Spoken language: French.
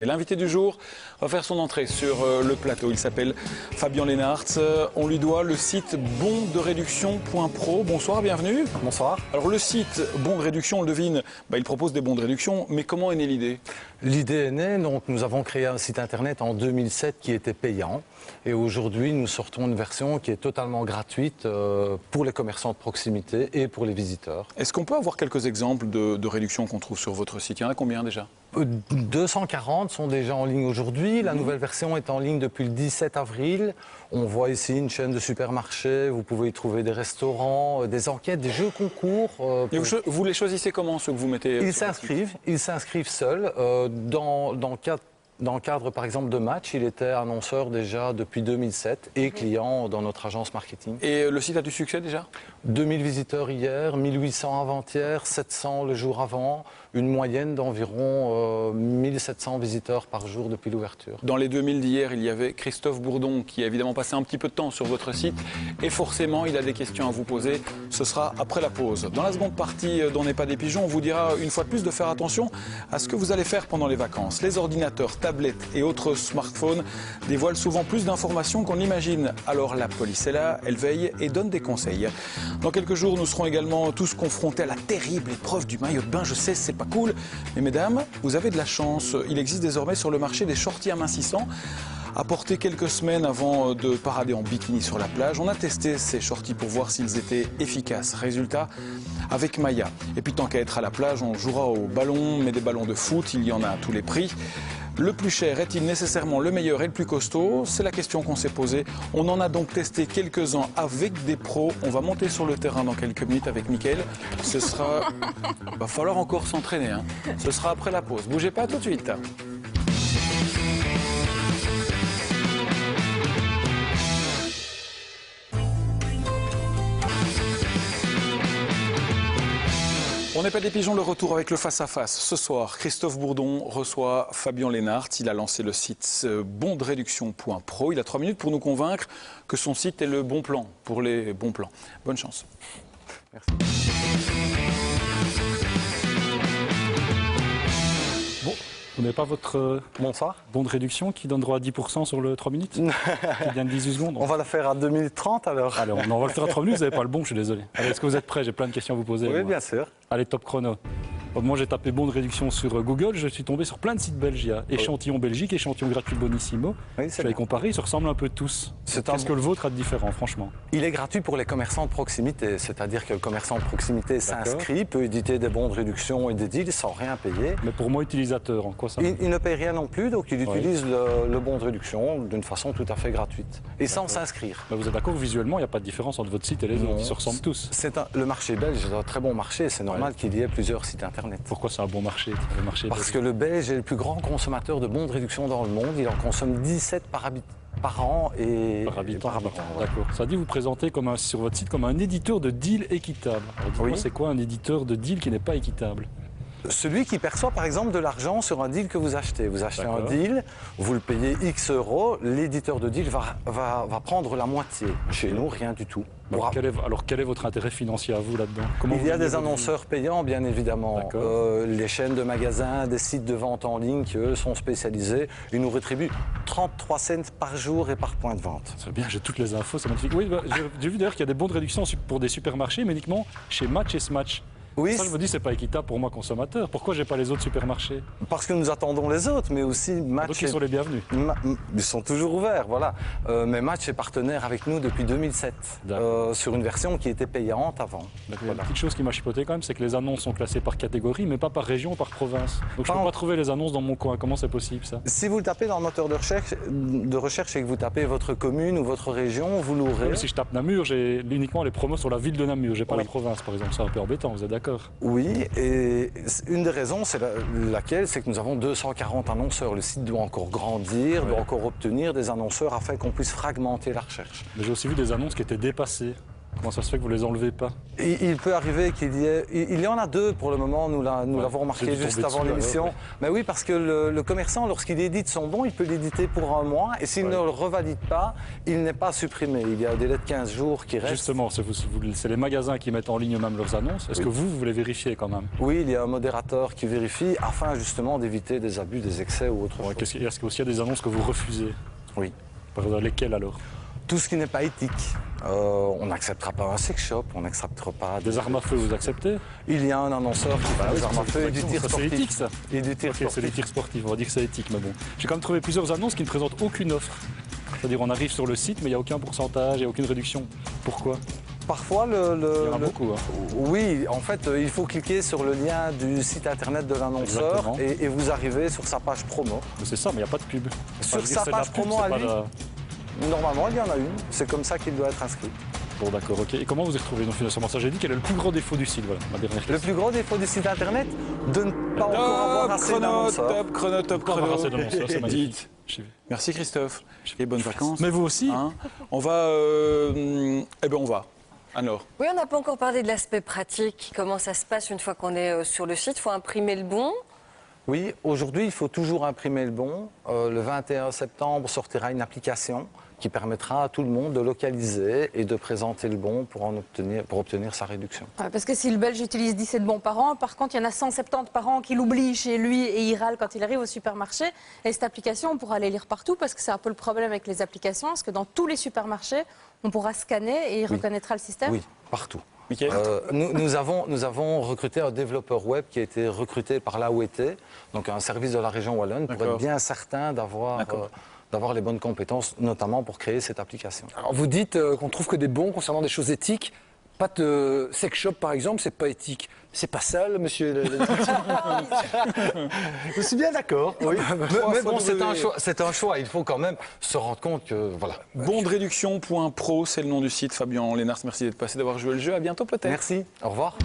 Et l'invité du jour va faire son entrée sur le plateau. Il s'appelle Fabien Leenaerts. On lui doit le site bonsderéduction.pro. Bonsoir, bienvenue. Bonsoir. Alors le site Bons de Réduction, on le devine, il propose des bons de réduction. Mais comment est née l'idée? L'idée est née, donc nous avons créé un site internet en 2007 qui était payant. Et aujourd'hui, nous sortons une version qui est totalement gratuite pour les commerçants de proximité et pour les visiteurs. Est-ce qu'on peut avoir quelques exemples de réductions qu'on trouve sur votre site? Il y en a combien déjà? 240 sont déjà en ligne aujourd'hui. La nouvelle version est en ligne depuis le 17 avril. On voit ici une chaîne de supermarchés. Vous pouvez y trouver des restaurants, des enquêtes, des jeux concours. Et vous les choisissez comment, ceux que vous mettez? Ils s'inscrivent seuls dans le cadre, par exemple, de matchs. Il était annonceur déjà depuis 2007 et client dans notre agence marketing. Et le site a du succès déjà? 2000 visiteurs hier, 1800 avant-hier, 700 le jour avant, une moyenne d'environ 1700 visiteurs par jour depuis l'ouverture. Dans les 2000 d'hier, il y avait Christophe Bourdon qui a évidemment passé un petit peu de temps sur votre site et forcément il a des questions à vous poser. Ce sera après la pause. Dans la seconde partie d'On n'est pas des pigeons, on vous dira une fois de plus de faire attention à ce que vous allez faire pendant les vacances. Les ordinateurs, tablettes et autres smartphones dévoilent souvent plus d'informations qu'on l'imagine. Alors la police est là, elle veille et donne des conseils. Dans quelques jours, nous serons également tous confrontés à la terrible épreuve du maillot de bain. Je sais, c'est pas cool, mais mesdames, vous avez de la chance. Il existe désormais sur le marché des shorties amincissants à porter quelques semaines avant de parader en bikini sur la plage. On a testé ces shorties pour voir s'ils étaient efficaces. Résultat, avec Maya. Et puis tant qu'à être à la plage, on jouera au ballon, mais des ballons de foot, il y en a à tous les prix. Le plus cher est-il nécessairement le meilleur et le plus costaud? C'est la question qu'on s'est posée. On en a donc testé quelques-uns avec des pros. On va monter sur le terrain dans quelques minutes avec Mickaël. Ce sera... va falloir encore s'entraîner. Ce sera après la pause. Bougez pas tout de suite. On n'est pas des pigeons, le retour avec le face-à-face. Ce soir, Christophe Bourdon reçoit Fabien Leenaerts. Il a lancé le site bonsderéduction.pro. Il a 3 minutes pour nous convaincre que son site est le bon plan pour les bons plans. Bonne chance. Merci. Bon, vous n'avez pas votre bon de réduction qui donne droit à 10% sur le 3 minutes? Qui vient de 18 secondes. On va la faire à 2030 alors. Allez, on va le faire à 3 minutes, vous n'avez pas le bon, je suis désolé. Allez, est-ce que vous êtes prêts? J'ai plein de questions à vous poser. Oui, moi. bien sûr. Allez, top chrono. Moi, j'ai tapé bon de réduction sur Google, je suis tombé sur plein de sites belges. Il y a échantillon Belgique, échantillon gratuit Bonissimo. Oui, je vais comparer, ils se ressemblent un peu tous. Qu'est-ce que le vôtre a de différent, franchement? Il est gratuit pour les commerçants de proximité, c'est-à-dire que le commerçant de proximité s'inscrit, peut éditer des bons de réduction et des deals sans rien payer. Mais pour moi, utilisateur, en quoi ça? Il ne paye rien non plus, donc il utilise le bon de réduction d'une façon tout à fait gratuite et sans s'inscrire. Mais vous êtes d'accord, visuellement, il n'y a pas de différence entre votre site et les autres, ils se ressemblent tous. Le marché belge est un très bon marché, c'est normal qu'il y ait plusieurs sites internet. Pourquoi c'est un bon marché, le marché Parce que le Belge est le plus grand consommateur de bons de réduction dans le monde. Il en consomme 17 par an et par habitant. D'accord. Ça dit vous présenter sur votre site comme un éditeur de deal équitable. Alors dites-moi, c'est quoi un éditeur de deal qui n'est pas équitable? Celui qui perçoit par exemple de l'argent sur un deal que vous achetez. Vous achetez un deal, vous le payez X euros, l'éditeur de deal va prendre la moitié. Chez nous, rien du tout. Alors quel est votre intérêt financier à vous là-dedans? Il y a des annonceurs payants, bien évidemment. Les chaînes de magasins, des sites de vente en ligne qui, eux, sont spécialisés. Ils nous rétribuent 33 cents par jour et par point de vente. C'est bien, j'ai toutes les infos, c'est magnifique. Oui, j'ai vu d'ailleurs qu'il y a des bons de réduction pour des supermarchés, mais uniquement chez Match et Smatch. Oui, ça, je me dis, c'est pas équitable pour moi, consommateur. Pourquoi j'ai pas les autres supermarchés? Parce que nous attendons les autres, mais aussi Match. Donc ils sont les bienvenus. Ils sont toujours ouverts, voilà. Mais Match est partenaire avec nous depuis 2007, sur une version qui était payante avant. Voilà. Une petite chose qui m'a chipoté quand même, c'est que les annonces sont classées par catégorie, mais pas par région ou par province. Donc je ne peux pas trouver les annonces dans mon coin. Comment c'est possible, ça? Si vous le tapez dans le moteur de recherche et que vous tapez votre commune ou votre région, vous l'aurez. Si je tape Namur, j'ai uniquement les promos sur la ville de Namur. J'ai pas la province, par exemple. C'est un peu embêtant, vous êtes d'accord? Oui, et une des raisons, c'est laquelle, c'est que nous avons 240 annonceurs. Le site doit encore grandir, doit encore obtenir des annonceurs afin qu'on puisse fragmenter la recherche. Mais j'ai aussi vu des annonces qui étaient dépassées. Comment ça se fait que vous les enlevez pas? Il peut arriver il y en a 2 pour le moment, nous l'avons remarqué j'ai dû juste tomber avant dessus, l'émission. alors, Mais oui, parce que le commerçant, lorsqu'il édite son bon, il peut l'éditer pour 1 mois et s'il ne le revalide pas, il n'est pas supprimé. Il y a un délai de 15 jours qui reste. Justement, c'est les magasins qui mettent en ligne même leurs annonces. Est-ce que vous les vérifiez quand même? Oui, il y a un modérateur qui vérifie afin justement d'éviter des abus, des excès ou autre chose. Est-ce qu'il y a des annonces que vous refusez? Oui. Par exemple, lesquelles alors? Tout ce qui n'est pas éthique. On n'acceptera pas un sex shop, on n'acceptera pas... Des armes à feu, vous acceptez? Il y a un annonceur qui fait des armes à feu et du tir C'est sportif. éthique, ça. Et du tir Ok, sportif. c'est les tirs sportifs, on va dire que c'est éthique, mais bon. J'ai quand même trouvé plusieurs annonces qui ne présentent aucune offre. C'est-à-dire, on arrive sur le site, mais il n'y a aucun pourcentage, il n'y a aucune réduction. Pourquoi? Parfois, Il y en a beaucoup, hein. Oui, en fait, il faut cliquer sur le lien du site internet de l'annonceur Exactement. et vous arrivez sur sa page promo. C'est ça, mais il n'y a pas de pub. Sur je veux dire, sa c'est de la page pub, promo c'est à pas lui, de- normalement, il y en a une. C'est comme ça qu'il doit être inscrit. Bon, d'accord, ok. Et comment vous y retrouvez donc financièrement ça? J'ai dit quel est le plus gros défaut du site, voilà, ma dernière Le question. plus gros défaut du site internet, de ne pas encore avoir assez d'annonceurs. top chrono. Avoir assez d'annonceurs, c'est magnifique. Dites. J'ai vu. Merci Christophe. Et bonnes vacances. Mais vous aussi? Hein, on va... eh bien, on va. Alors, Oui, on n'a pas encore parlé de l'aspect pratique. Comment ça se passe une fois qu'on est sur le site? Il faut imprimer le bon. Oui, aujourd'hui, il faut toujours imprimer le bon. Le 21 septembre sortira une application qui permettra à tout le monde de localiser et de présenter le bon pour obtenir sa réduction. Ouais, parce que si le Belge utilise 17 bons par an, par contre, il y en a 170 par an qui l'oublient chez lui et il râle quand il arrive au supermarché. Et cette application, on pourra les lire partout parce que c'est un peu le problème avec les applications, parce que dans tous les supermarchés, on pourra scanner et il reconnaîtra le système. Oui, partout. Mickaël Nous avons recruté un développeur web qui a été recruté par l'AOET, donc un service de la région wallonne, pour D'accord. être bien certain d'avoir les bonnes compétences, notamment pour créer cette application. Alors vous dites qu'on trouve que des bons concernant des choses éthiques. Pas de sex shop par exemple, c'est pas éthique. C'est pas sale, monsieur Je suis bien d'accord. Oui, mais bon, fois c'est un choix. Il faut quand même se rendre compte que voilà. Bondreduction.pro, c'est le nom du site. Fabien Lénars, merci d'être passé, d'avoir joué le jeu. À bientôt peut-être. Merci. Au revoir.